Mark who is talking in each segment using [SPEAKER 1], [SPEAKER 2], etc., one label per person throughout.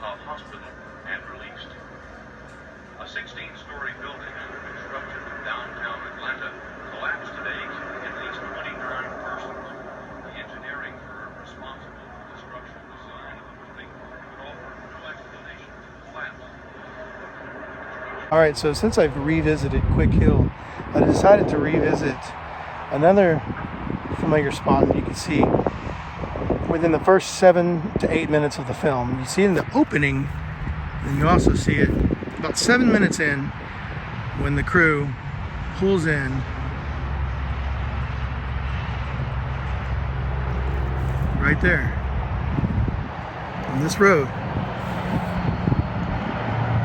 [SPEAKER 1] hospital and released. A 16-story building constructed in downtown Atlanta collapsed today, killing at least 29 persons. The engineering firm responsible for the structural design of the building would offer no explanation for the collapse.
[SPEAKER 2] All right, so since I've revisited Quick Hill, I decided to revisit another familiar spot that you can see within the first 7 to 8 minutes of the film. You see it in the opening, and you also see it about 7 minutes in when the crew pulls in right there on this road.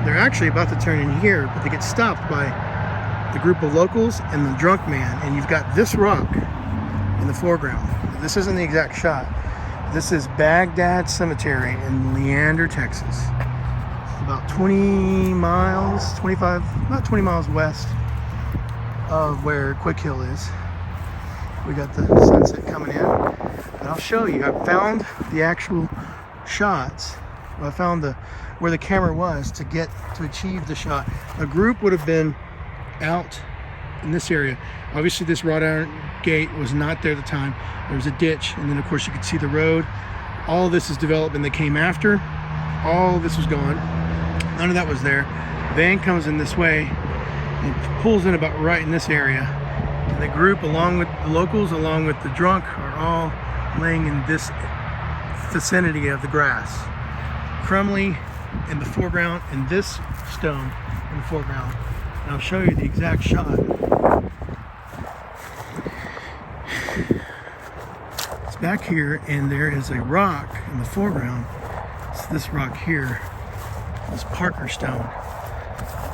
[SPEAKER 2] They're actually about to turn in here, but they get stopped by the group of locals and the drunk man, and you've got this rock in the foreground. This isn't the exact shot. This is Bagdad Cemetery in Leander, Texas. It's about 20 miles, about 20 miles west of where Quick Hill is. We got the sunset coming in, and I'll show you. I found the actual shots. I found where the camera was to achieve the shot. A group would have been out in this area. Obviously this wrought iron gate was not there at the time. There was a ditch, and then of course you could see the road. All of this is development that came after. All of this was gone. None of that was there. Van comes in this way and pulls in about right in this area. And the group, along with the locals, along with the drunk, are all laying in this vicinity of the grass. Crumley in the foreground and this stone in the foreground. And I'll show you the exact shot. It's back here, and there is a rock in the foreground. It's this rock here, this Parker stone.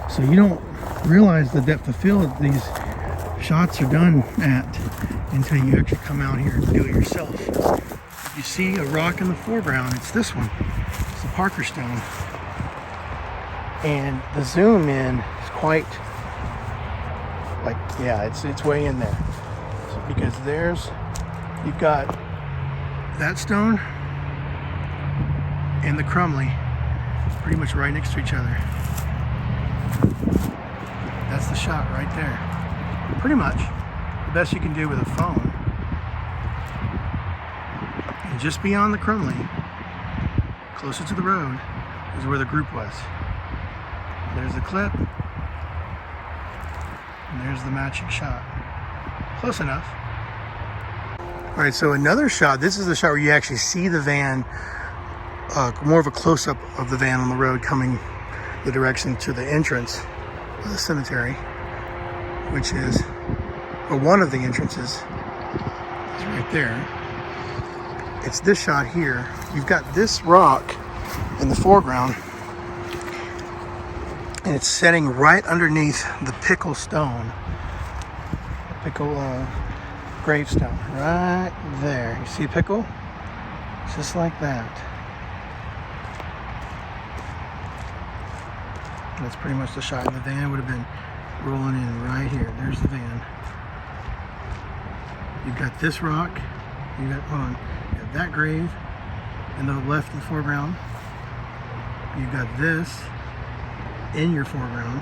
[SPEAKER 2] So you don't realize the depth of field these shots are done at until you actually come out here and do it yourself. If you see a rock in the foreground, it's this one. It's the Parker stone. And the zoom in is quite, like, yeah, it's way in there. So, because you've got that stone and the Crumley pretty much right next to each other. That's the shot right there. Pretty much the best you can do with a phone. And just beyond the Crumley, closer to the road, is where the group was. There's the clip, and there's the matching shot. Close enough. All right, so another shot. This is the shot where you actually see the van, more of a close-up of the van on the road coming the direction to the entrance of the cemetery, which is, or one of the entrances is right there. It's this shot here. You've got this rock in the foreground, and it's setting right underneath the pickle stone, gravestone, right there. You see pickle? Just like that. That's pretty much the shot. And the van would have been rolling in right here. There's the van. You've got this rock. You got that grave in the left in the foreground. You've got this in your foreground.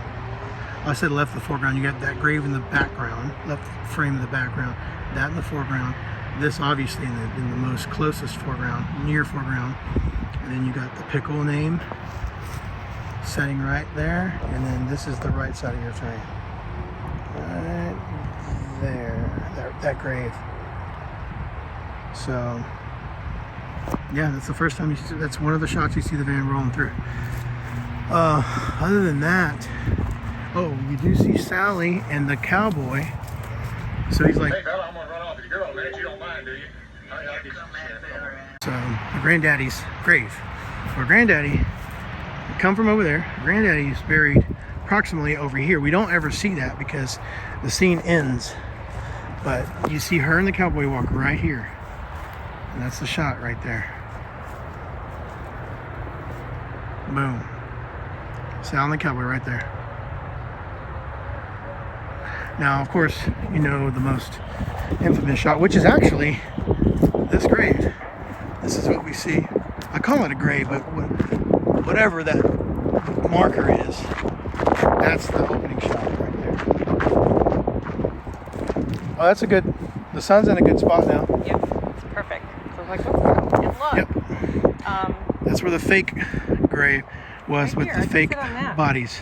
[SPEAKER 2] I said left of the foreground. You got that grave in the background, left frame in the background, that in the foreground, this obviously in the most closest foreground, near foreground, and then you got the pickle name setting right there, and then this is the right side of your frame, right there, that grave. So yeah, that's the first time you see, that's one of the shots you see the van rolling through. Other than that, oh, you do see Sally and the cowboy. So he's like,
[SPEAKER 1] "Hey fella, I'm gonna run off with your girl, man. You don't mind, do you?"
[SPEAKER 2] So the granddaddy's grave. Where granddaddy come from over there. Granddaddy is buried approximately over here. We don't ever see that because the scene ends. But you see her and the cowboy walk right here. And that's the shot right there. Boom. Sal and the cowboy right there. Now, of course, you know the most infamous shot, which is actually this grave. This is what we see. I call it a grave, but whatever that marker is, that's the opening shot right there. Oh, that's a good, the sun's in a good spot now.
[SPEAKER 3] Yep, it's perfect. So like, let's go and look.
[SPEAKER 2] Yep. That's where the fake grave was,
[SPEAKER 3] Right
[SPEAKER 2] with
[SPEAKER 3] here,
[SPEAKER 2] the
[SPEAKER 3] I can
[SPEAKER 2] fake
[SPEAKER 3] sit on that.
[SPEAKER 2] bodies.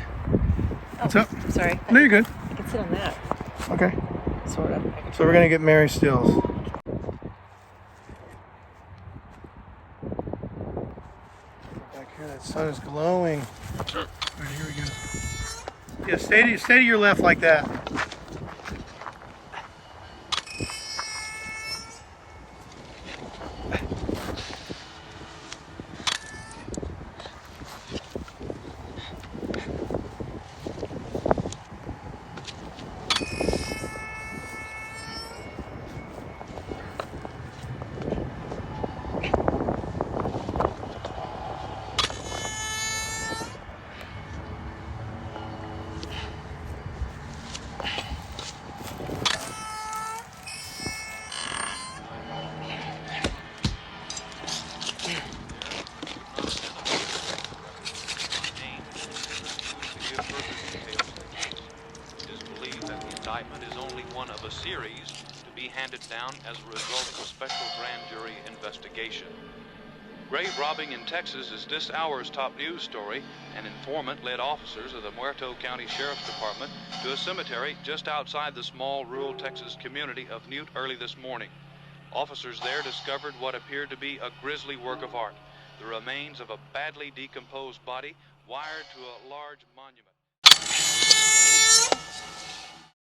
[SPEAKER 2] What's
[SPEAKER 3] Oh,
[SPEAKER 2] up?
[SPEAKER 3] Sorry.
[SPEAKER 2] No, you're good.
[SPEAKER 3] I can sit on that.
[SPEAKER 2] Okay.
[SPEAKER 3] Sort of.
[SPEAKER 2] So we're gonna get Mary Stills. Back here, that sun is glowing. All right, here we go. Yeah, stay to your left like that.
[SPEAKER 1] Indictment is only one of a series to be handed down as a result of a special grand jury investigation. Grave robbing in Texas is this hour's top news story. An informant led officers of the Muerto County Sheriff's Department to a cemetery just outside the small rural Texas community of Newt early this morning. Officers there discovered what appeared to be a grisly work of art, the remains of a badly decomposed body wired to a large monument.